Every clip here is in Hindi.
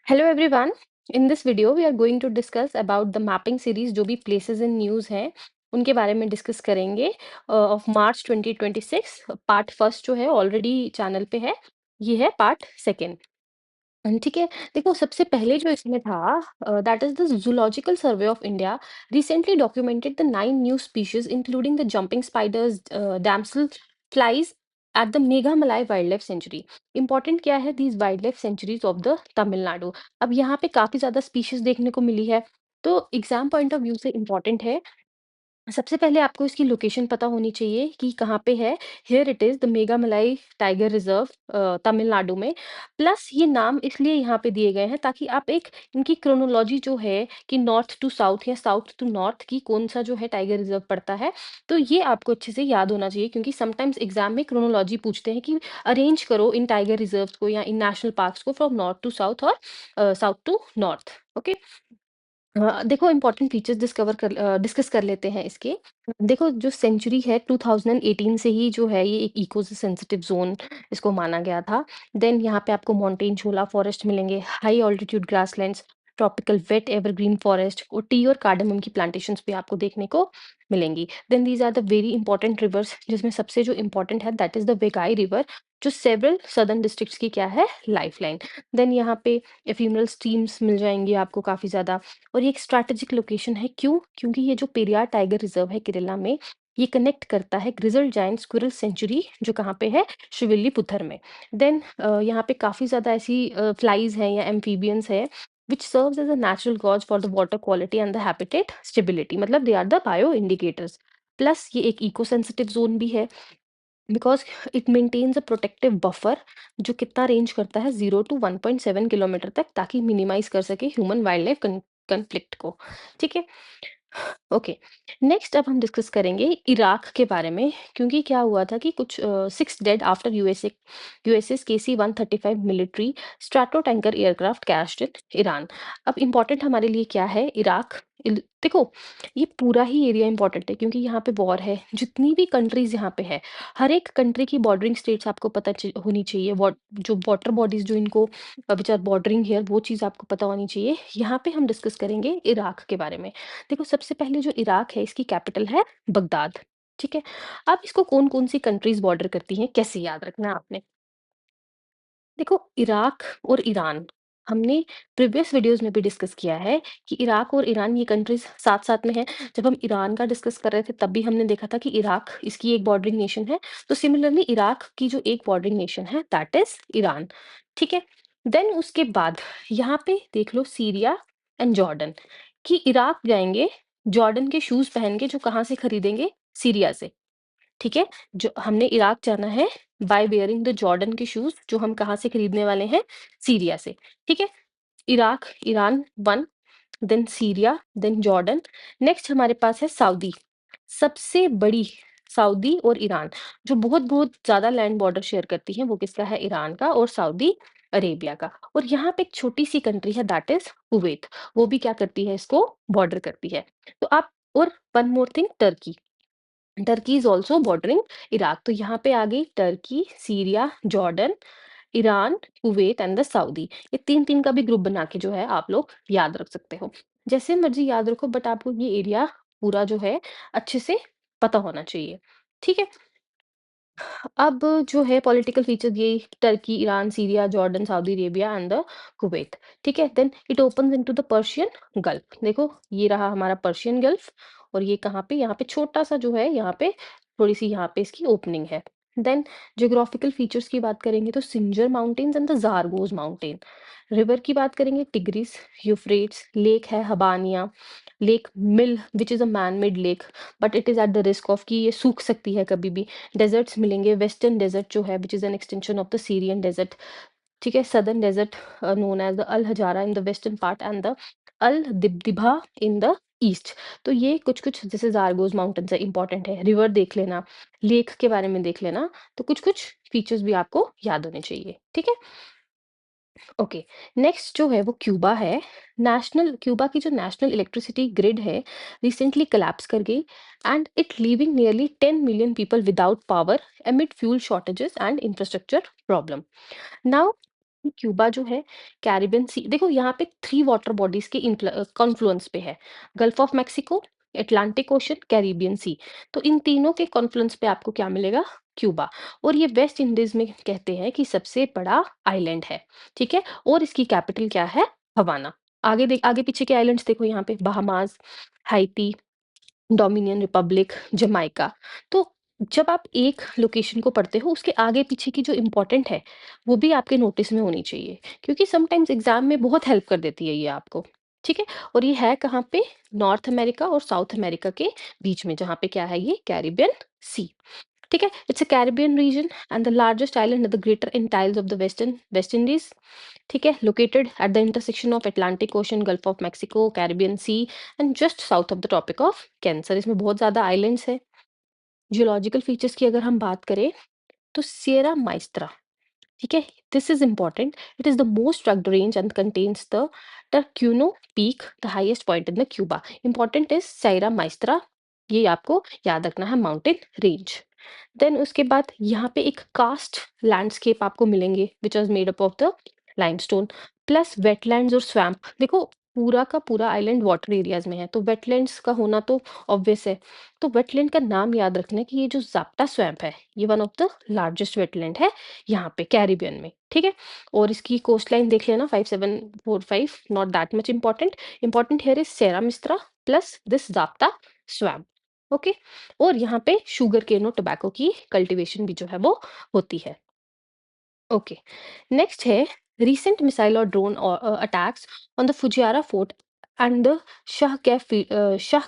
Hello everyone. In this video we are going to discuss about the mapping series जो भी places in news हैं उनके बारे में डिस्कस करेंगे ऑफ मार्च 2026। पार्ट फर्स्ट जो है ऑलरेडी चैनल पे है। ये है पार्ट सेकेंड। ठीक है। देखो सबसे पहले जो इसमें था that is the zoological survey of India recently documented the 9 new species including the jumping spiders, damsel flies at the Meghamalai wild life sanctuary. Important क्या है these wild life sanctuaries of the Tamil Nadu. अब यहाँ पे काफी ज्यादा स्पीशीज देखने को मिली है, तो एग्जाम पॉइंट ऑफ व्यू से इंपॉर्टेंट है। सबसे पहले आपको इसकी लोकेशन पता होनी चाहिए कि कहाँ पे है। Here it is the Meghamalai tiger reserve, Tamil Nadu में। प्लस ये नाम इसलिए यहाँ पे दिए गए हैं ताकि आप एक इनकी क्रोनोलॉजी जो है कि नॉर्थ टू साउथ या साउथ टू नॉर्थ की कौन सा जो है टाइगर रिजर्व पड़ता है, तो ये आपको अच्छे से याद होना चाहिए क्योंकि समटाइम्स एग्जाम में क्रोनोलॉजी पूछते हैं कि अरेंज करो इन टाइगर रिजर्व को या इन नेशनल पार्क्स को फ्रॉम नॉर्थ टू साउथ और साउथ टू नॉर्थ। ओके। देखो इंपॉर्टेंट फीचर्स डिस्कस कर लेते हैं इसके। देखो जो सेंचुरी है 2018 से ही जो है ये एक इको सेंसिटिव जोन इसको माना गया था। देन यहाँ पे आपको माउंटेन छोला फॉरेस्ट मिलेंगे, high altitude grasslands, tropical wet evergreen forest और टी और कार्डमम की प्लांटेशंस भी आपको देखने को मिलेंगी। Then these are the very important rivers जिसमें सबसे जो इंपॉर्टेंट है that is the Vaigai river, जो सेवरल सदर्न डिस्ट्रिक्ट्स की क्या है लाइफलाइन। देन यहाँ पे एफ्यूनल स्ट्रीम्स मिल जाएंगी आपको काफी ज्यादा। और ये एक स्ट्रैटेजिक लोकेशन है, क्यों? क्योंकि ये जो पेरियार टाइगर रिजर्व है केरला में, ये कनेक्ट करता है ग्रिजल जायंट स्क्विरल सेंचुरी जो कहाँ पे है, शिवल्लीपुथर में। देन यहाँ पे काफी ज्यादा ऐसी फ्लाइज हैं या एम्फीबियंस है which serves as a natural gauge for the water quality and the habitat stability, मतलब they are the bio indicators। Plus ये एक इको सेंसिटिव जोन भी है because it maintains a protective buffer जो कितना रेंज करता है 0 to 1.7 किलोमीटर तक, ताकि मिनिमाइज कर सके ह्यूमन वाइल्ड लाइफ कन्फ्लिक्ट को। ठीक है। ओके। नेक्स्ट अब हम डिस्कस करेंगे इराक के बारे में, क्योंकि क्या हुआ था कि कुछ 6 dead after USS KC-135 military strato tanker aircraft crashed in Iran. अब इम्पोर्टेंट हमारे लिए क्या है इराक। देखो ये पूरा ही एरिया इंपॉर्टेंट है क्योंकि यहाँ पे वॉर है, जितनी भी कंट्रीज यहाँ पे है, हर एक कंट्री की बॉर्डरिंग स्टेट्स आपको पता होनी चाहिए। जो वाटर बॉडीज जो इनको विच आर बॉर्डरिंग हियर, वो चीज़ आपको पता होनी चाहिए। यहाँ पे हम डिस्कस करेंगे इराक के बारे में। देखो सबसे पहले जो इराक है इसकी कैपिटल है बगदाद। ठीक है। अब इसको कौन कौन सी कंट्रीज बॉर्डर करती हैं कैसे याद रखना है आपने। देखो इराक और ईरान, हमने प्रीवियस वीडियोस में भी डिस्कस किया है कि इराक और ईरान ये कंट्रीज साथ साथ में है। जब हम ईरान का डिस्कस कर रहे थे तब भी हमने देखा था कि इराक इसकी एक बॉर्डरिंग नेशन है, तो सिमिलरली इराक की जो एक बॉर्डरिंग नेशन है दैट इज ईरान। ठीक है। देन उसके बाद यहाँ पे देख लो सीरिया एंड जॉर्डन, कि इराक जाएंगे जॉर्डन के शूज पहन के, जो कहाँ से खरीदेंगे, सीरिया से। ठीक है। जो हमने इराक जाना है बाय वेयरिंग द जॉर्डन के शूज, जो हम कहाँ से खरीदने वाले हैं, सीरिया से। ठीक है। Iraq Iran one, then Syria, then Jordan. Next हमारे पास है सऊदी, सबसे बड़ी। सऊदी और ईरान जो बहुत बहुत ज्यादा लैंड बॉर्डर शेयर करती है, वो किसका है, ईरान का और सऊदी अरेबिया का। और यहाँ पे एक छोटी सी कंट्री है दैट इज कुवैत, वो भी क्या करती है, इसको बॉर्डर करती है। तो आप, और one more thing, Turkey. Turkey is also bordering Iraq. तो यहाँ पे आ गई Turkey, Syria, Jordan, Iran, Kuwait and the Saudi. ये तीन तीन का भी ग्रुप बना के जो है आप लोग याद रख सकते हो, जैसे मर्जी याद रखो, बट आपको ये एरिया पूरा जो है अच्छे से पता होना चाहिए। ठीक है। अब जो है पॉलिटिकल फीचर ये, Turkey, Iran, Syria, Jordan, Saudi Arabia and the Kuwait. ठीक है। Then it opens into the Persian Gulf. देखो ये रहा हमारा पर्शियन गल्फ, और ये कहाँ पे, यहाँ पे छोटा सा जो है, यहाँ पे थोड़ी सी यहाँ पे इसकी ओपनिंग है। देन ज्योग्राफिकल फीचर्स की बात करेंगे तो Sinjar mountains and the Zagros mountain. River की बात करेंगे टिग्रिस, यूफ्रेट्स, लेक है Habbaniya, lake Milh which is a man made lake, but it is at the risk of कि ये सूख सकती है कभी भी। डेजर्ट्स मिलेंगे, वेस्टर्न डेजर्ट जो है which is an extension of the Syrian desert. ठीक है। Southern desert known as the Al Hajara in the western part and the Al Dibdiba in the east. तो ये कुछ कुछ जैसे जारगोज माउंटेन्स है, इंपॉर्टेंट है। रिवर देख लेना, लेक के बारे में देख लेना, तो कुछ कुछ फीचर्स भी आपको याद होने चाहिए। ठीक है। ओके। नेक्स्ट जो है वो क्यूबा है। नेशनल क्यूबा की जो नेशनल इलेक्ट्रिसिटी ग्रिड है रिसेंटली collapse कर गई, and it leaving nearly 10 million people without power amid fuel shortages and infrastructure problem. Now Cuba जो है कैरिबियन सी, देखो यहाँ पे 3 वाटर बॉडीज़ के कॉन्फ्लुएंस पे है। Gulf of Mexico, Atlantic Ocean, Caribbean Sea. तो इन तीनों के कॉन्फ्लुएंस पे आपको क्या मिलेगा? क्यूबा। और ये वेस्ट इंडीज़ में कहते हैं कि सबसे बड़ा आइलैंड है, ठीक है? और इसकी कैपिटल क्या है? हवाना। आगे पीछे के आइलैंड्स देखो यहाँ पे, बहामास, हाइती, डोमिनियन रिपब्लिक, जमाइका। तो जब आप एक लोकेशन को पढ़ते हो, उसके आगे पीछे की जो इम्पोर्टेंट है, वो भी आपके नोटिस में होनी चाहिए, क्योंकि समटाइम्स एग्जाम में बहुत हेल्प कर देती है ये आपको। ठीक है? और ये है कहाँ पे? नॉर्थ अमेरिका और साउथ अमेरिका के बीच में, जहाँ पे क्या है? ये कैरिबियन सी। ठीक है? It's a Caribbean region and the largest island the Greater Antilles of the West Indies. ठीक है? Located at the intersection of Atlantic Ocean, Gulf of Mexico, Caribbean Sea and just south of the Tropic of Cancer. इसमें बहुत ज्यादा आइलैंड्स है। जियोलॉजिकल फीचर्स की अगर हम बात करें, तो सियरा माइस्त्रा, ठीक है, this is important, it is the most rugged range and contains the Turcuno peak, the highest point in the Cuba. Important is Sierra Maestra, ये आपको याद रखना है, माउंटेन रेंज। देन उसके बाद यहाँ पे एक कास्ट लैंडस्केप आपको मिलेंगे, which was made up of the limestone, plus wetlands और स्वैम्प। देखो पूरा का पूरा आइलैंड वाटर एरियाज में है, तो वेटलैंड्स का होना तो ऑब्वियस है। तो वेटलैंड का नाम याद रखना है कि ये जो जाप्टा स्वैम्प है, ये one of the largest wetland है यहाँ पे कैरिबियन में। ठीक है? और इसकी कोस्ट लाइन देख लेना, 5745, not that much important. Important here is Sierra Maestra plus this Zapata swamp. Okay? और यहाँ पे शुगर केन और टोबैको की कल्टीवेशन भी जो है वो होती है। ओके, नेक्स्ट है recent missile or drone or attacks on the Fujairah fort and the Shah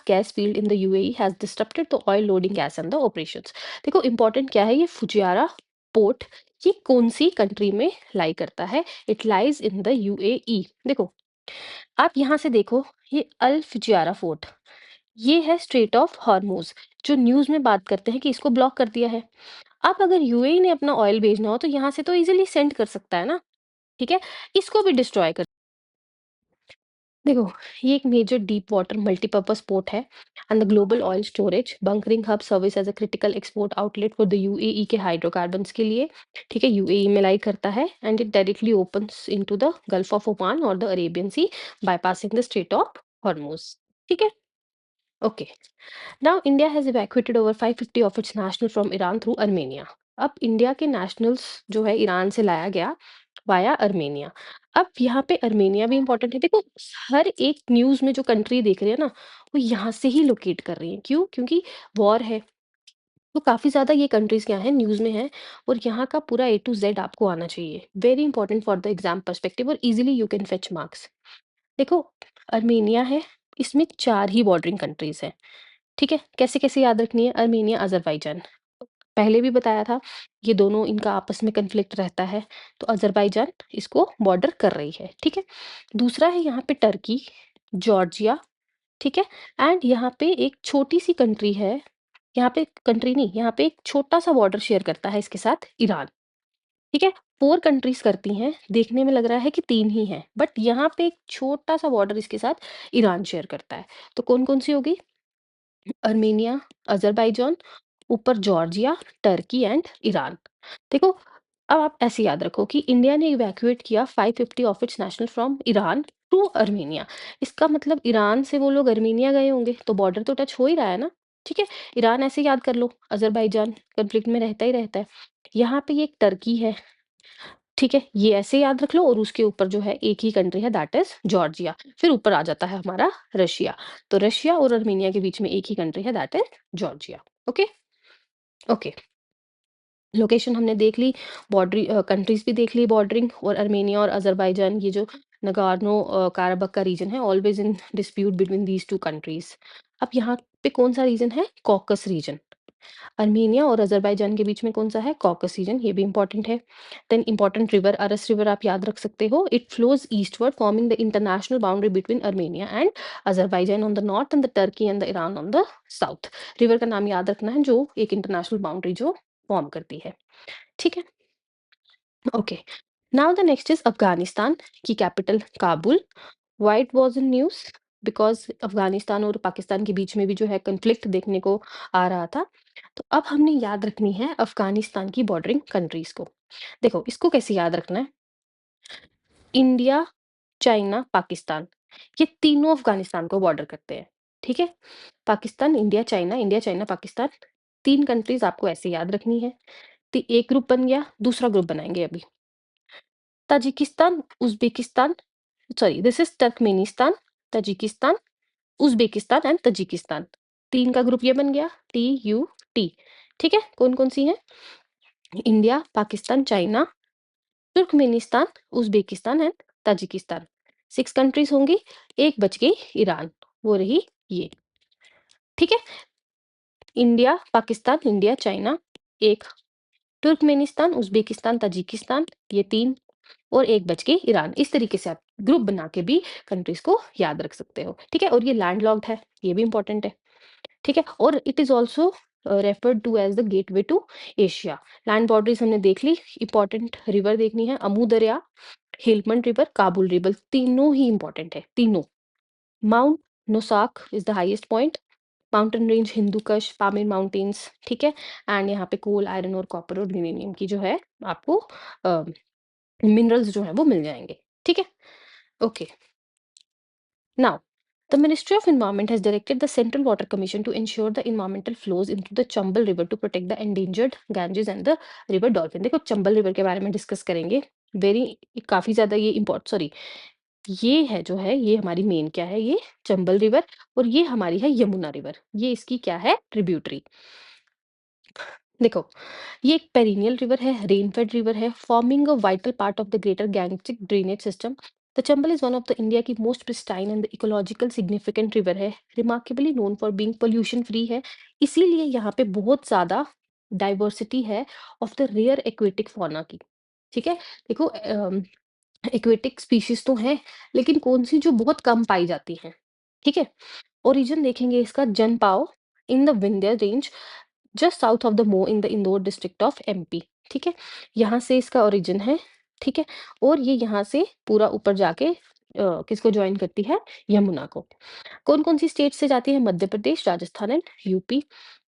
gas field in the UAE has disrupted the oil loading gas and the operations. देखो important क्या है, ये फुजियारा पोर्ट ये कौन सी कंट्री में लाई करता है? It lies in the UAE. देखो आप यहाँ से देखो, ये अल फुजियारा फोर्ट, ये है स्ट्रेट ऑफ हॉर्मोज, जो न्यूज में बात करते हैं कि इसको ब्लॉक कर दिया है। अब अगर यूएई ने अपना ऑयल भेजना हो, तो यहाँ से तो इजीली सेंड कर सकता है ना, ठीक है? इसको भी डिस्ट्रॉय कर, देखो ये एक major deep water multipurpose port है and the global oil storage bunkering hub service as a critical export outlet for the UAE के हाइड्रोकार्बन्स के लिए। ठीक है? यूएई में लाई करता है and it directly opens into the Gulf of Oman और the Arabian Sea, bypassing the Strait of Hormuz. ठीक है? Okay, now India has evacuated over 550 of its national from Iran through Armenia. अब इंडिया के नेशनल्स जो है ईरान से लाया गया वाया अर्मेनिया। अब यहाँ पे अर्मेनिया भी इंपॉर्टेंट है। देखो हर एक न्यूज में जो कंट्री देख रहे हैं ना, वो यहाँ से ही लोकेट कर रही है। क्यों? क्योंकि वॉर है, तो काफी ज्यादा ये कंट्रीज क्या है, न्यूज में है। और यहाँ का पूरा ए टू जेड आपको आना चाहिए, very important for the exam perspective, और easily you can fetch marks. देखो अर्मेनिया है, इसमें 4 ही बॉर्डरिंग कंट्रीज हैं। ठीक है? कैसे कैसे याद रखनी है? अर्मेनिया, अज़रबैजान, पहले भी बताया था, ये दोनों इनका आपस में कॉन्फ्लिक्ट रहता है, तो अज़रबैजान इसको बॉर्डर कर रही है। ठीक है? दूसरा है यहाँ पे टर्की, जॉर्जिया, ठीक है? एंड यहाँ पे एक छोटी-सी कंट्री है, यहाँ पे कंट्री नहीं, यहाँ पे एक छोटा-सा बॉर्डर शेयर करता है इसके साथ ईरान। ठीक है? 4 कंट्रीज़ करती हैं, देखने में लग रहा है कि 3 ही हैं, बट यहाँ पे एक छोटा-सा बॉर्डर इसके साथ ईरान शेयर करता है। तो कौन-कौन सी होगी? अर्मेनिया, अज़रबैजान, ऊपर जॉर्जिया, टर्की एंड ईरान। देखो अब आप ऐसे याद रखो कि इंडिया ने इवैक्यूएट किया 550 of its national from Iran to Armenia. इसका मतलब ईरान से वो लोग अर्मेनिया गए होंगे, तो बॉर्डर तो टच हो ही रहा है ना। ठीक है? ईरान ऐसे याद कर लो, अज़रबैजान कॉन्फ्लिक्ट में रहता ही रहता है। यहाँ पे ये एक टर्की है, ठीक है? ये ऐसे याद रख लो, और उसके ऊपर जो है एक ही कंट्री है, दैट इज़ जॉर्जिया। फिर ऊपर आ जाता है हमारा रशिया। तो रशिया और अर्मेनिया के बीच में एक ही कंट्री है, that is Georgia. Okay? Okay. Location हमने देख ली, कंट्रीज भी देख ली बॉर्डरिंग, और अर्मेनिया और अज़रबैजान, ये जो नगार्नो काराबख का रीजन है, always in dispute between these two countries. अब यहाँ पे कौन सा रीजन है? Caucasus region. अर्मेनिया और अज़रबैजान के बीच में कौन सा है? कॉकस रीजन, ये भी इंपॉर्टेंट है। देन इंपॉर्टेंट रिवर, अरस रिवर आप याद रख सकते हो, it flows eastward forming the international boundary between Armenia and Azerbaijan on the north and the Turkey and the Iran on the south. River का नाम याद रखना है, जो एक इंटरनेशनल बाउंड्री जो फॉर्म करती है। ठीक है? Okay, now the next is Afghanistan की capital Kabul. Why it was in news because Afghanistan और पाकिस्तान के बीच में भी जो है कंफ्लिक्ट देखने को आ रहा था। तो अब हमने याद रखनी है अफगानिस्तान की बॉर्डरिंग कंट्रीज को। देखो इसको कैसे याद रखना है? इंडिया, चाइना, पाकिस्तान, ये तीनों अफ़गानिस्तान को बॉर्डर करते हैं, ठीक है? Pakistan, India, China, Pakistan, 3 countries आपको ऐसे याद रखनी है। ती एक ग्रुप बन गया, दूसरा ग्रुप बनाएँगे अभी। Tajikistan, Uzbekistan sorry this is Turkmenistan, Tajikistan, Uzbekistan and Tajikistan. 3 का ग्रुप ये बन गया, TUT, ठीक है? कौन-कौन सी हैं? India, Pakistan, China, Turkmenistan, Uzbekistan and Tajikistan. 6 countries होंगी, एक बच गई ईरान, वो रही ये, ठीक है? India, China, 1 Turkmenistan, Uzbekistan, Tajikistan, ये 3 और 1 बच गई ईरान। इस तरीके से आप ग्रुप बना के भी कंट्रीज़ को याद रख सकते हो, ठीक है? और ये लैंडलॉक्ड है, ये भी इम्पोर्टेंट है, ठीक है? और it is also referred to as the gateway to Asia. Land boundaries हमने देख ली, इम्पोर्टेंट रिवर देखनी है, अमू दरिया, हेलमंड रिवर, काबुल रिवर, तीनों ही इम्पोर्टेंट है, तीनों। Mount Noshaq is the highest point, mountain range Hindu Kush, Pamir mountains, ठीक है? एंड यहाँ पे कोल, आयरन और कॉपर और यूरेनियम की जो है आपको अ, मिनरल्स जो हैं वो मिल जाएँगे, ठीक है? Okay, now the Ministry of Environment has directed the Central Water Commission to ensure the environmental flows into the Chambal River to protect the endangered Ganges and the river dolphin। देखो चंबल रिवर के बारे में डिस्कस करेंगे, वेरी काफ़ी ज़्यादा ये सॉरी ये है जो है ये हमारी मेन क्या है, ये चंबल रिवर और ये हमारी है यमुना रिवर, ये इसकी क्या है ट्रिब्यूटरी। देखो ये एक पेरिनियल रिवर है, रेन फेड रिवर है, forming a vital part of the greater Gangetic drainage system. The Chambal is one of the India की most pristine and ecological significant river है, remarkably known for being pollution free है, इसीलिए यहाँ पे बहुत ज्यादा डाइवर्सिटी है of the rare aquatic fauna की, ठीक है? देखो एक्वेटिक स्पीशीज तो हैं, लेकिन कौन सी जो बहुत कम पाई जाती हैं, ठीक है? ओरिजिन देखेंगे इसका Janapav in the Vindhya range just south of the Mhow in the Indore district of MP, ठीक है? यहाँ से इसका ओरिजिन है, ठीक है? और ये यहाँ से पूरा ऊपर जाके किसको ज्वाइन करती है? यमुना को। कौन-कौन सी स्टेट से जाती है? मध्य प्रदेश, राजस्थान एंड यूपी,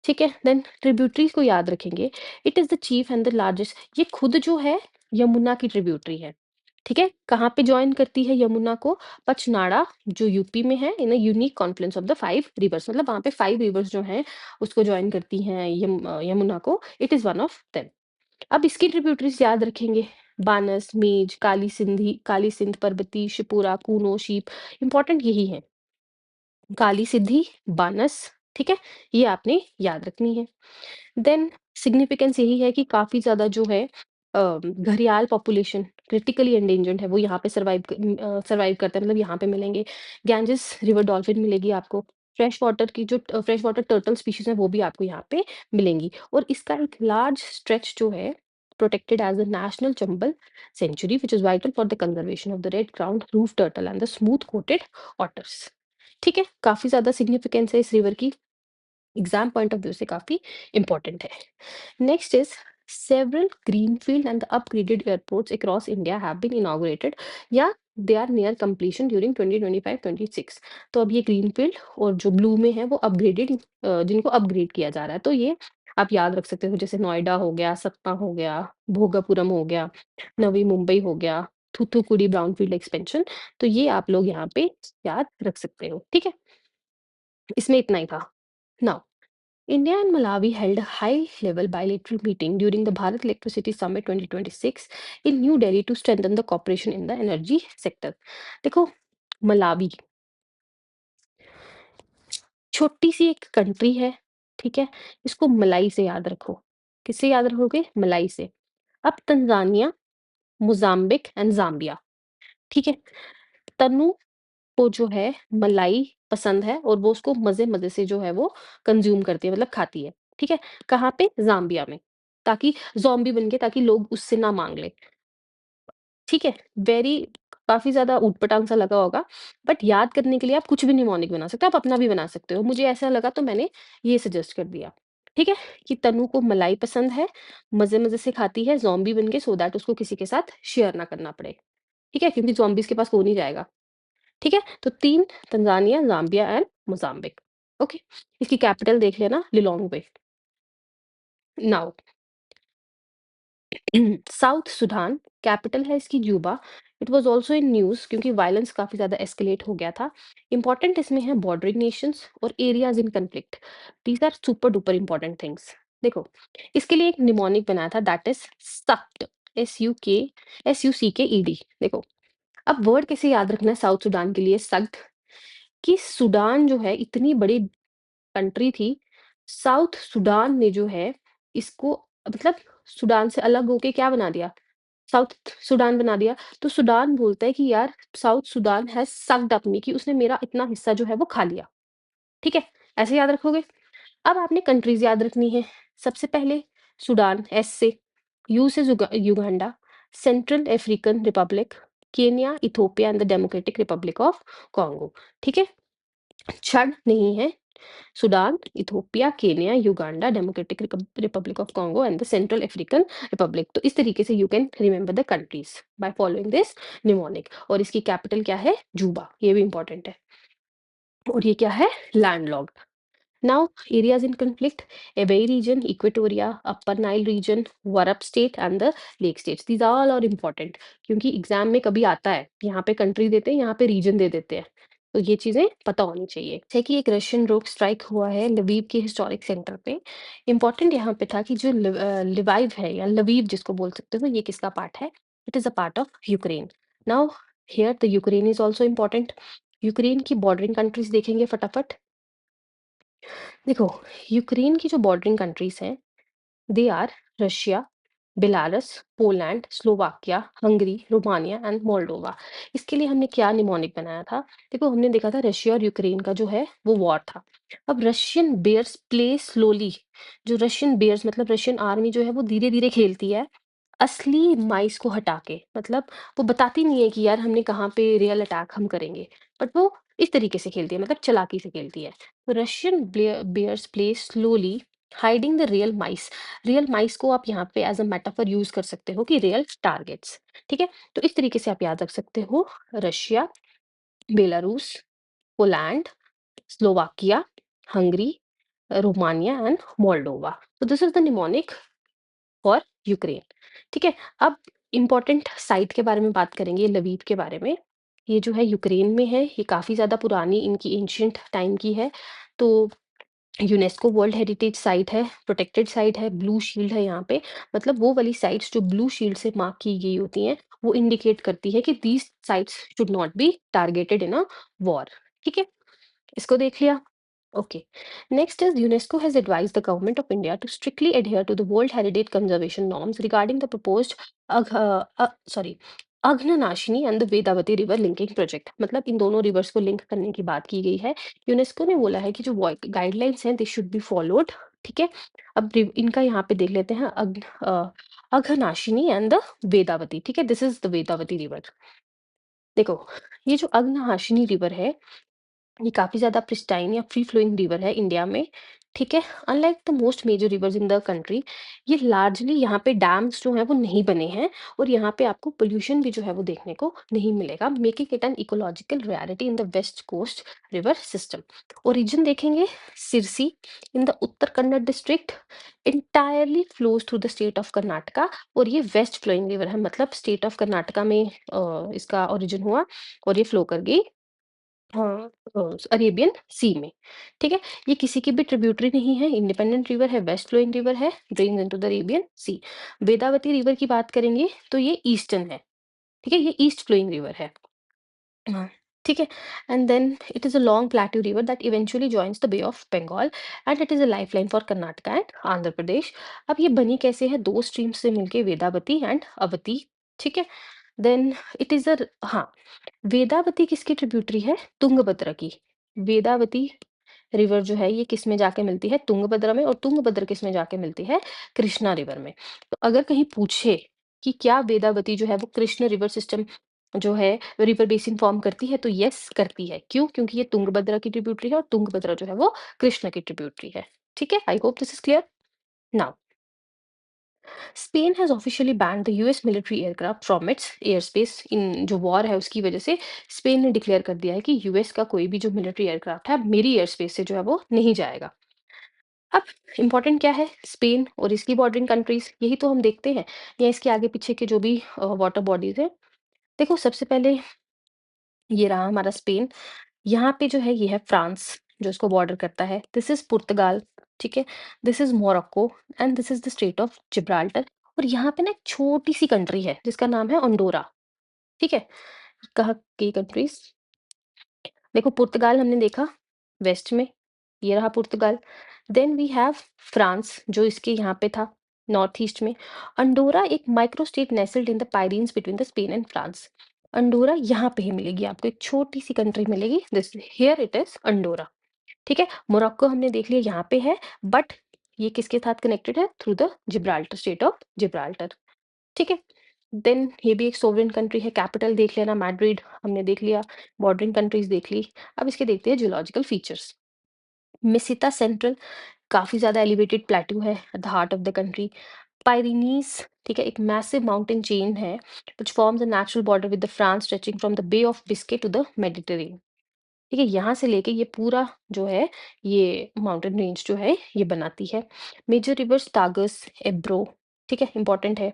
ठीक है? देन ट्रिब्यूटरीज को याद रखेंगे। It is the cheap and the largest, ये खुद जो है यमुना की ट्रिब्यूटरी है, ठीक है? कहाँ पे जॉइन करती है यमुना को? पचनाड़ा जो यूपी में है, in a unique confluence of the 5 rivers, मतलब वहाँ पे 5 रिवर्स जो हैं उसको जॉइन करती हैं यमुना को, it is one of them. अब इसकी ट्रिब्यूटरीज याद रखेंगे, बानस, मेज, काली सिंध, परबती, शिपुरा, कूनो, शीप, इंपॉर्टेंट यही है। काली सिद्धि, बानस, ठीक है? ये आपने याद रखनी है। देन सिग्निफिकेंस यही है कि काफ़ी ज़्यादा जो है घड़ियाल पॉपुलेशन क्रिटिकली एंडेंजर्ड है, वो यहाँ पे सर्वाइव करता है, मतलब यहाँ पे मिलेंगे। गैंजेस रिवर डॉल्फिन मिलेगी आपको। फ्रेश वाटर टर्टल स्पीशीज़ हैं, वो भी आपको यहाँ पे मिलेंगी और इसका एक लार्ज स्ट्रेच जो है protected as a national Chambal sanctuary which is vital for the conservation of the red crowned roof turtle and the smooth coated otters, ठीक है? काफ़ी ज़्यादा सिग्निफिकेंस है इस रिवर की, एग्ज़ाम पॉइंट ऑफ व्यू से काफ़ी इम्पोर्टेंट है। Next is several greenfield and upgraded airports across India have been inaugurated या they are near completion during 2025-26। तो अब ये ग्रीनफील्ड और जो ब्लू में है वो अपग्रेडेड जिनको अपग्रेड किया जा रहा है, तो ये आप याद रख सकते हो, जैसे नोएडा हो गया, सतना हो गया, भोगापुरम हो गया, नवी मुंबई हो गया, थूथुकुडी ब्राउनफील्ड एक्सपेंशन, तो ये आप लोग यहाँ पे याद रख सकते हो, ठीक है? इसमें इतना ही था। Now India and Malawi held a high-level bilateral meeting during the Bharat Electricity Summit 2026 in New Delhi to strengthen the cooperation in the energy sector। देखो मलावी छोटी सी एक कंट्री है, ठीक है? इसको मलाई से याद रखो। किससे याद रखोगे? मलाई से। अब तंजानिया, मोजाम्बिक एंड जाम्बिया, ठीक है? तनु को जो है मलाई पसंद है और वो उसको मज़े-मज़े से जो है वो कंज़्यूम करती है, मतलब खाती है, ठीक है? कहाँ पे? ज़ाम्बिया में, ताकि ज़ॉम्बी बन के ताकि लोग उससे ना माँग लें, ठीक है? वेरी काफ़ी ज़्यादा ऊट-पटांग सा लगा होगा, बट याद करने के लिए आप कुछ भी निमोनिक बना सकते हो, आप अपना भी बना सकते हो। मुझे ऐसा लगा तो मैंने ये सजेस्ट कर दिया, ठीक है? कि तनु को मलाई पसंद है, मज़े-मज़े से खाती है ज़ॉम्बी बन के सो दैट उसको किसी के साथ शेयर ना करना पड़े, ठीक है? क्योंकि ज़ॉम्बीज़ के पास फ़ोन ही जाएगा। ठीक है? तो 3 Tanzania, Zambia and Mozambique. Okay? इसकी कैपिटल देख लेना Lilongwe. Now South Sudan, capital है इसकी juba। It was also in news क्योंकि वायलेंस काफ़ी ज़्यादा एस्केलेट हो गया था। इंपॉर्टेंट इसमें है बॉर्डरिंग नेशंस और areas in conflict. These are super duper important things. देखो, इसके लिए एक निमोनिक बनाया था दैट इज़ सक्ड, एस-यू-के S-U-C-K-E-D। देखो, अब वर्ड कैसे याद रखना है साउथ सुडान के लिए सक्ड, कि सुडान जो है इतनी बड़ी कंट्री थी, साउथ सुडान ने जो है इसको मतलब सुडान से अलग होके क्या बना दिया? साउथ सुडान बना दिया। तो सुडान बोलता है कि यार South Sudan has sucked up me, कि उसने मेरा इतना हिस्सा जो है वो खा लिया। ठीक है? ऐसे याद रखोगे। अब आपने कंट्रीज़ याद रखनी है। सबसे पहले सुडान एस से, यू से Uganda, central African Republic, Kenya, Ethiopia and the democratic Republic of Congo. ठीक है? क्षण नहीं है। Sudan, Ethiopia, Kenya, Uganda, democratic Republic of Congo and the central African Republic. तो इस तरीके से you can remember the countries by following this mnemonic. और इसकी कैपिटल क्या है? जूबा। ये भी इंपॉर्टेंट है। और ये क्या है? Landlocked. Now, areas in conflict: Ebey region, Equatoria, Upper Nile region, Warrap state and the Lake states. These all are important क्योंकि एग्जाम में कभी आता है, यहाँ पे कंट्री देते हैं, यहाँ पे रीजन दे देते हैं। तो ये चीजें पता होनी चाहिए। जैसे कि एक रशियन रोक स्ट्राइक हुआ है लवीव के हिस्टोरिक सेंटर पे। इंपॉर्टेंट यहाँ पे था कि जो लिवाइव है या लवीव जिसको बोल सकते हो, ये किसका पार्ट है? It is a part of Ukraine. Now here the Ukraine is also important. Ukraine की बॉर्डरिंग कंट्रीज देखेंगे फटाफट। देखो, यूक्रेन की जो बॉर्डरिंग कंट्रीज हैं, they are Russia, Belarus, Poland, Slovakia, Hungary, Romania and Moldova. इसके लिए हमने क्या निमोनिक बनाया था? देखो, हमने देखा था रशिया और यूक्रेन का जो है वो वॉर था। अब रशियन बेयर्स प्ले स्लोली। जो रशियन बेयर्स मतलब रशियन आर्मी जो है वो धीरे धीरे खेलती है, असली माइस को हटा के। मतलब वो बताती नहीं है कि यार हमने कहाँ पे रियल अटैक हम करेंगे, बट वो इस तरीके से खेलती है, मतलब चालाकी से खेलती है। तो Russian bears play slowly hiding the real mice को आप यहाँ पे एज अ मेटाफर यूज कर सकते हो कि रियल टारगेट्स। ठीक है? तो इस तरीके से आप याद रख सकते हो: Russia, Belarus, Poland, Slovakia, Hungary, Romania and Moldova. तो दिस इज द निमोनिक और यूक्रेन। ठीक है? अब इम्पोर्टेंट साइट के बारे में बात करेंगे, लवीव के बारे में। ये जो है यूक्रेन में है, ये काफ़ी ज़्यादा पुरानी इनकी एंशिएंट टाइम की है। तो यूनेस्को वर्ल्ड हेरिटेज साइट है, प्रोटेक्टेड साइट है, ब्लू शील्ड है यहाँ पे। मतलब वो वाली साइट्स जो ब्लू शील्ड से मार्क की गई होती हैं, वो इंडिकेट करती है कि these sites should not be targeted in a war. ठीक है? इसको देख लिया। Okay. Next is UNESCO has advised the government of India to strictly adhere to the World Heritage Conservation norms regarding the proposed Agh, sorry Aghanashini and the Vedavati river linking project. मतलब इन दोनों रिवर्स को लिंक करने की बात की गई है। यूनेस्को ने बोला है कि जो गाइडलाइंस हैं दे शुड बी फॉलोड। ठीक है? अब इनका यहाँ पे देख लेते हैं अघनाशिनी एंड द वेदावती। ठीक है? This is the Vedavati river. देखो, ये जो अघनाशिनी रिवर है, ये काफ़ी ज़्यादा प्रिस्टाइन या फ्री फ्लोइंग रिवर है इंडिया में। ठीक है? Unlike the most major rivers in the country, ये लार्जली यहाँ पे डैम्स जो हैं वो नहीं बने हैं, और यहाँ पे आपको पोल्यूशन भी जो है वो देखने को नहीं मिलेगा, making it an ecological reality in the west coast river system. Origin देखेंगे, Sirsi in the Uttara Kannada district, entirely flows through the state of Karnataka. और ये वेस्ट फ्लोइंग रिवर है, मतलब स्टेट ऑफ कर्नाटका में इसका ओरिजिन हुआ और ये फ्लो कर गई हाँ, अरेबियन सी में। ठीक है? ये किसी की भी ट्रिब्यूटरी नहीं है, इंडिपेंडेंट रिवर है, वेस्ट फ्लोइंग रिवर है, drains into the Arabian sea. Vedavati river की बात करेंगे तो ये ईस्टर्न है। ठीक है? ये ईस्ट फ्लोइंग रिवर है। हाँ, ठीक है? And then it is a long plateau river that eventually joins the Bay of Bengal and it is a lifeline for Karnataka and Andhra Pradesh. अब ये बनी कैसे है? 2 स्ट्रीम्स से मिलके वेदावती एंड अवती। ठीक है? देन इट इज़ अ हाँ, वेदावती किसकी ट्रिब्यूटरी है? तुंगभद्रा की। वेदावती रिवर जो है ये किस में जाके मिलती है? तुंगभद्रा में। और तुंगभद्रा किस में जाके मिलती है? कृष्णा रिवर में। तो अगर कहीं पूछे कि क्या वेदावती जो है वो कृष्ण रिवर सिस्टम जो है रिवर बेसिन फॉर्म करती है, तो यस करती है। क्यों? क्योंकि ये तुंगभद्रा की ट्रिब्यूटरी है और तुंगभद्रा जो है वो कृष्ण की ट्रिब्यूटरी है। ठीक है? I hope this is clear now. Spain has officially banned the US military aircraft from its air space. इन जो वॉर है उसकी वजह से स्पेन ने डिक्लेयर कर दिया है कि यूएस का कोई भी जो मिलिट्री एयरक्राफ्ट है मेरी एयर स्पेस से जो है वो नहीं जाएगा। अब इम्पोर्टेंट क्या है? स्पेन और इसकी बॉर्डरिंग कंट्रीज, यही तो हम देखते हैं, या इसके आगे पीछे के जो भी वाटर बॉडीज है। देखो सबसे पहले ये रहा हमारा स्पेन। यहाँ पे जो है ये है फ्रांस जो इसको बॉर्डर करता है। दिस इज पुर्तगाल, ठीक है। This is Morocco and this is the state of Gibraltar. और यहाँ पे ना एक छोटी सी कंट्री है जिसका नाम है अंडोरा, ठीक है। कहाँ की कंट्रीज, देखो पुर्तगाल हमने देखा वेस्ट में, ये रहा Portugal. Then we have France जो इसके यहाँ पे था नॉर्थ ईस्ट में। अंडोरा एक micro state nestled in the Pyrenees between the Spain and France. Andorra यहाँ पे ही मिलेगी आपको, एक छोटी सी कंट्री मिलेगी, this here it is Andorra, ठीक है। मोरक्को हमने देख लिया यहाँ पे है, बट ये किसके साथ कनेक्टेड है, through the Gibraltar, state of Gibraltar, ठीक है। देन ये भी एक सोवरेन कंट्री है। कैपिटल देख लेना मैड्रिड हमने देख लिया, बॉर्डरिंग कंट्रीज देख ली। अब इसके देखते हैं जियोलॉजिकल फीचर्स। मिसिता सेंट्रल, काफी ज्यादा एलिवेटेड प्लेट्यू है at the heart of the country. Pyrenees, ठीक है, एक मैसिव माउंटेन चेन है which forms a natural border with the France stretching from the Bay of Biscay to the Mediterranean, ठीक है। यहाँ से लेके ये पूरा जो है ये माउंटेन रेंज जो है ये बनाती है। मेजर रिवर्स तागस, एब्रो, ठीक है, इंपॉर्टेंट है।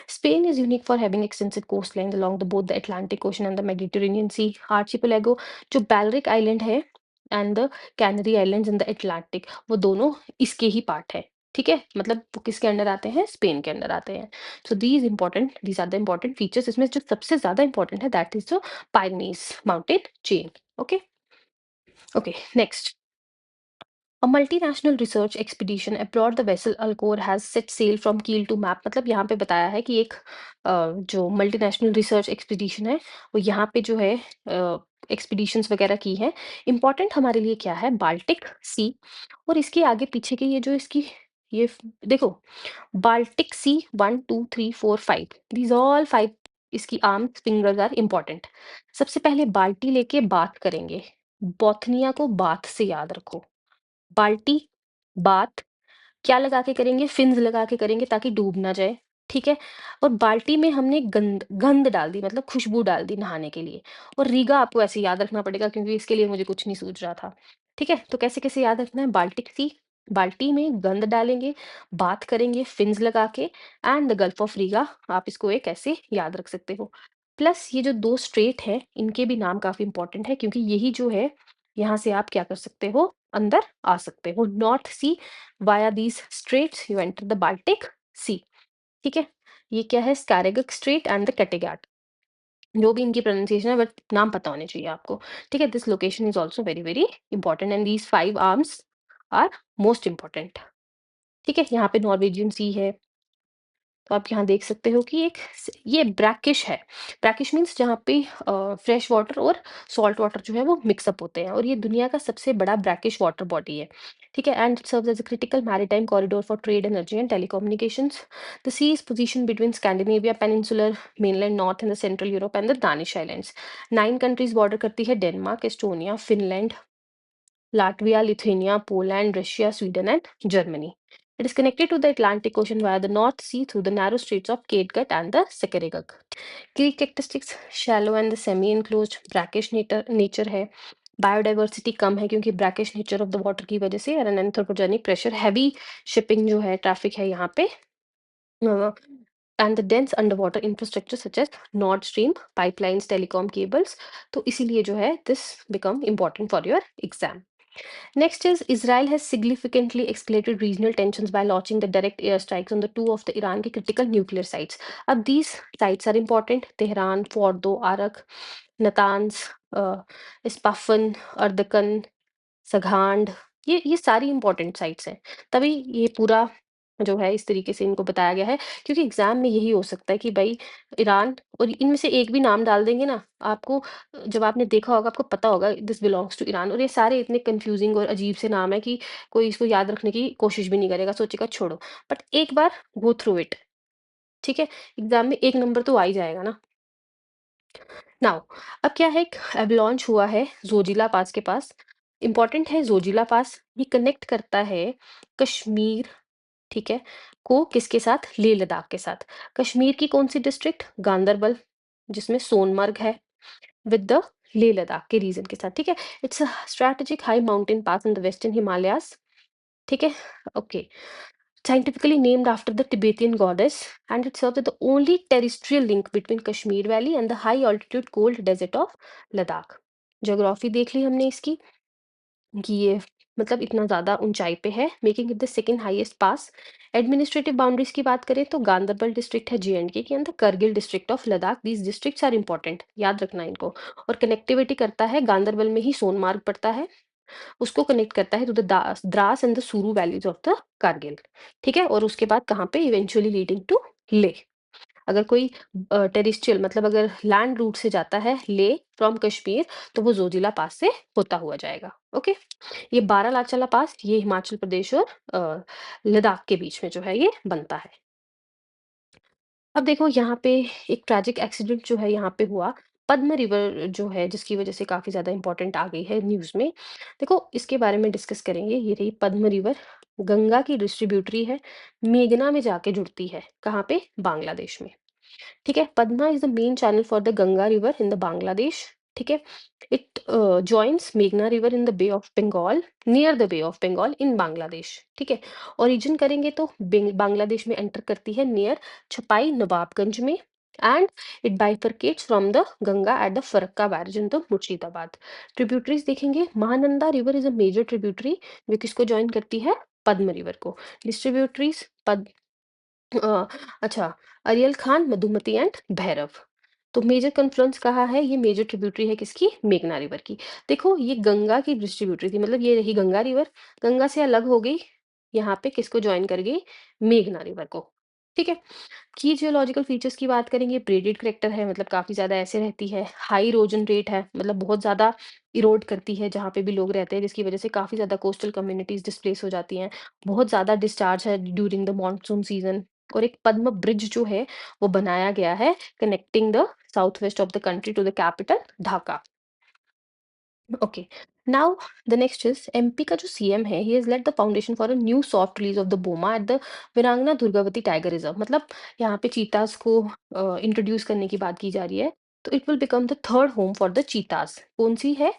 Spain is unique for having extensive coastlines along both the Atlantic Ocean and the Mediterranean Sea. Archipelago जो बैलरिक आइलैंड है and the canary islands in the Atlantic, वो दोनों इसके ही पार्ट है, ठीक है। मतलब वो किसके अंडर आते हैं, स्पेन के अंडर आते हैं। So these are the important features. इसमें जो सबसे ज्यादा इंपॉर्टेंट है that is the Pyrenees mountain chain, okay. Okay, next. A multinational research expedition aboard the vessel Alcor has set sail from Kiel to Map। मतलब यहाँ पे बताया है कि एक जो मल्टीनेशनल रिसर्च एक्सपीडिशन है वो यहाँ पे जो है एक्सपीडिशंस वगैरह की है। इंपॉर्टेंट हमारे लिए क्या है, बाल्टिक सी और इसके आगे पीछे के ये जो इसकी देखो, बाल्टिक सी 1 2 3 4 5, दीज ऑल 5 इसकी आर्म्स फिंगर्स आर इंपॉर्टेंट। सबसे पहले बाल्टी लेके बात करेंगे, बोथनिया को बात से याद रखो। बाल्टी, बाथ, क्या लगा के करेंगे, फिन्स लगा के करेंगे ताकि डूब ना जाए, ठीक है। और बाल्टी में हमने गंध गंध डाल दी, मतलब खुशबू डाल दी नहाने के लिए। और रीगा आपको ऐसे याद रखना पड़ेगा क्योंकि इसके लिए मुझे कुछ नहीं सूझ रहा था, ठीक है। तो कैसे कैसे याद रखना है, बाल्टिक सी, बाल्टी में गंध डालेंगे, बात करेंगे फिन्स लगा के, and the Gulf of Riga, आप इसको एक ऐसे याद रख सकते हो। प्लस ये जो दो स्ट्रेट है इनके भी नाम काफी इंपॉर्टेंट है क्योंकि यही जो है यहाँ से आप क्या कर सकते हो, अंदर आ सकते हो। North Sea, via these straits you enter the Baltic Sea, ठीक है। ये क्या है, Skagerrak strait and the Kattegat, जो भी इनकी प्रोनाउंसिएशन है बट नाम पता होने चाहिए आपको, ठीक है। This location is also very very important and these 5 arms are most important, ठीक है। यहाँ पे नॉर्वेजियन सी है, तो आप यहाँ देख सकते हो कि ये ब्रैकिश है। ब्रैकिश मीन्स जहाँ पे फ्रेश वाटर और सॉल्ट वाटर जो है वो मिक्सअप होते हैं, और ये दुनिया का सबसे बड़ा ब्रैकिश वाटर बॉडी है, ठीक है। And it serves as a critical maritime corridor for trade, energy and telecommunications. The sea is position between Scandinavia peninsular mainland north and the central Europe and the Danish islands. 9 countries border करती है, Denmark, Estonia, Finland, Latvia, Lithuania, Poland, Russia, Sweden, and Germany. It is connected to the Atlantic Ocean via the North Sea through the narrow straits of Kattegat and the Skagerrak. Key characteristics: shallow and the semi-enclosed, brackish nature है। बायोडाइवर्सिटी कम है क्योंकि brackish nature of the water की वजह से, और एंथ्रोपोजेनिक प्रेशर, हैवी शिपिंग जो है, ट्रैफिक है यहाँ पे, and the dense underwater infrastructure such as North Stream pipelines, telecom cables. तो इसीलिए जो है this become important for your exam. Next is Israel has significantly escalated regional tensions by launching the direct airstrikes on the two of the Iran के critical nuclear sites. अब these sites are important: Tehran, Fordo, Arak, Natanz, Isfahan, Ardakan, सघांड, ये सारी इंपॉर्टेंट साइट्स हैं। तभी ये पूरा जो है इस तरीके से इनको बताया गया है, क्योंकि एग्जाम में यही हो सकता है कि भाई ईरान, और इनमें से एक भी नाम डाल देंगे ना आपको, जब आपने देखा होगा आपको पता होगा दिस बिलोंग्स टू ईरान, और ये सारे इतने कंफ्यूजिंग और अजीब से नाम है कि कोई इसको याद रखने की कोशिश भी नहीं करेगा, सोचेगा छोड़ो। बट एक बार गो थ्रू इट, ठीक है, एग्जाम में एक नंबर तो आ ही जाएगा ना। नाउ, अब क्या है, एक एवलॉन्च हुआ है जोजिला पास के पास। इंपॉर्टेंट है जोजिला पास, ये कनेक्ट करता है कश्मीर, ठीक है, को किसके साथ, लेह लद्दाख के साथ। कश्मीर की कौन सी डिस्ट्रिक्ट, गांदरबल, जिसमें सोनमर्ग है, विद द लेह लद्दाख के रीजन के साथ, ठीक है। It's a strategic high mountain pass in the western Himalayas, ठीक है। Okay, scientifically named after the Tibetan goddess, and it serves as the only terrestrial link between Kashmir Valley and the high altitude cold desert of Ladakh. Geography देख ली हमने इसकी कि ये मतलब इतना ज़्यादा ऊंचाई पे है, making it the second highest pass. Administrative boundaries की बात करें तो गांदरबल डिस्ट्रिक्ट है J&K के अंदर, Kargil district of Ladakh, these districts are important, याद रखना इनको। और कनेक्टिविटी करता है, गांदरबल में ही सोनमार्ग पड़ता है, उसको कनेक्ट करता है to the Dras and the Suru valleys of the Kargil. ठीक है, और उसके बाद कहाँ पे, इवेंचुअली लीडिंग टू ले। अगर कोई टेरिस्ट्रियल मतलब अगर लैंड रूट से जाता है ले फ्रॉम कश्मीर, तो वो जोजिला पास से होता हुआ जाएगा। ओके, ये बारालाचाला पास ये हिमाचल प्रदेश और लद्दाख के बीच में जो है ये बनता है। अब देखो यहाँ पे एक ट्रैजिक एक्सीडेंट जो है यहाँ पे हुआ, पद्म रिवर जो है जिसकी वजह से काफी ज्यादा इंपॉर्टेंट आ गई है न्यूज में। देखो इसके बारे में डिस्कस करेंगे। ये रही पद्म रिवर, गंगा की डिस्ट्रीब्यूटरी है, मेघना में जाके जुड़ती है, कहाँ पे, बांग्लादेश में। ठीक है, Padma is the main channel for the Ganga river in the Bangladesh. ठीक है, इट जॉइंस मेघना river in the Bay of Bengal, near the Bay of Bengal in Bangladesh. ठीक है, ओरिजिन करेंगे तो बांग्लादेश में एंटर करती है नियर छपाई नवाबगंज में, and it bifurcates from the Ganga at the Farakka barrage in the Murshidabad. Tributaries देखेंगे, Mahananda river is a major tributary जो किसको ज्वाइन करती है, पद्म रिवर को। डिस्ट्रीब्यूटरीज अ, अच्छा, अरियल खान, मधुमती एंड भैरव। तो मेजर कन्फ्लुएंस कहाँ है, ये मेजर ट्रिब्यूटरी है किसकी, मेघना रिवर की। देखो ये गंगा की डिस्ट्रीब्यूटरी थी, मतलब ये रही गंगा रिवर, गंगा से अलग हो गई, यहाँ पे किसको ज्वाइन कर गई, मेघना रिवर को। ठीक है, की जियोलॉजिकल फीचर्स की बात करेंगे, ब्रेडेड करेक्टर है, मतलब काफी ज्यादा ऐसे रहती है, हाई इरोजन रेट है, मतलब बहुत ज्यादा इरोड करती है जहाँ पे भी लोग रहते हैं, जिसकी वजह से काफी ज्यादा कोस्टल कम्युनिटीज डिस्प्लेस हो जाती हैं। बहुत ज्यादा डिस्चार्ज है ड्यूरिंग द मॉनसून सीजन। और एक पद्म ब्रिज जो है वो बनाया गया है connecting the south west of the country to the capital Dhaka. Okay, now the next is MP का जो सीएम है, he has let the foundation for a new soft release of the boma at the Veerangana Durgavati tiger reserve. मतलब यहाँ पे चीतास को इंट्रोड्यूस करने की बात की जा रही है, तो it will become the third home for the चीतास। कौन सी है,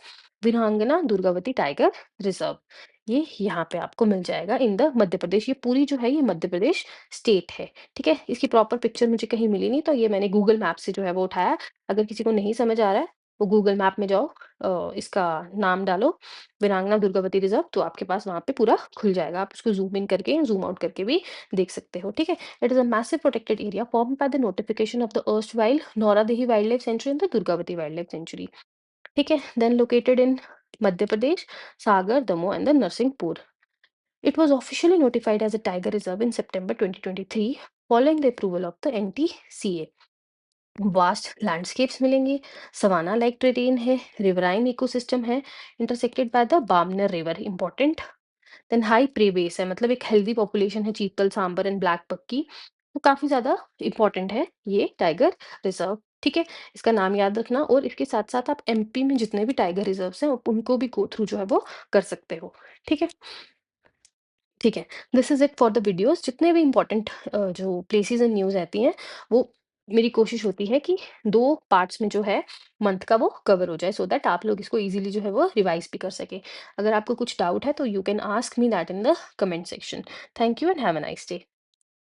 वीरांगना दुर्गावती टाइगर रिजर्व। ये यहाँ पे आपको मिल जाएगा इन द मध्य प्रदेश, ये पूरी जो है ये मध्य प्रदेश स्टेट है। ठीक है, इसकी प्रॉपर पिक्चर मुझे कहीं मिली नहीं, तो ये मैंने गूगल मैप से जो है वो उठाया। अगर किसी को नहीं समझ आ रहा है, वो गूगल मैप में जाओ, इसका नाम डालो वीरांगना दुर्गावती रिजर्व, तो आपके पास वहां पे पूरा खुल जाएगा, आप उसको जूम इन करके जूम आउट करके भी देख सकते हो। ठीक है, it is a massive protected area form by the notification of the erstwhile Nauradehi wild life sanctuary and the Durgavati wild life sanctuary. ठीक है, then located in Madhya Pradesh, Sagar, Damoh and the Narsinghpur. It was officially notified as a tiger reserve in September 2023 following the approval of the NTCA. Vast landscapes मिलेंगे, सवाना लाइक टेरेन है, रिवराइन इकोसिस्टम है, intersected by the Bamner river, important. Then high prey base है, मतलब एक हेल्दी पॉपुलेशन है चीतल, सांबर एंड ब्लैक बक की, तो काफी ज्यादा इंपॉर्टेंट है ये टाइगर रिजर्व। ठीक है, इसका नाम याद रखना, और इसके साथ साथ आप एमपी में जितने भी टाइगर रिजर्व्स हैं उनको भी गो थ्रू जो है वो कर सकते हो। ठीक है, ठीक है, this is it for the videos. जितने भी इंपॉर्टेंट जो प्लेसेस एंड न्यूज़ रहती हैं, वो मेरी कोशिश होती है कि 2 पार्ट्स में जो है मंथ का वो कवर हो जाए, सो दैट आप लोग इसको इजीली जो है वो रिवाइज भी कर सके। अगर आपको कुछ डाउट है तो you can ask me that in the comment section. Thank you and have a nice day.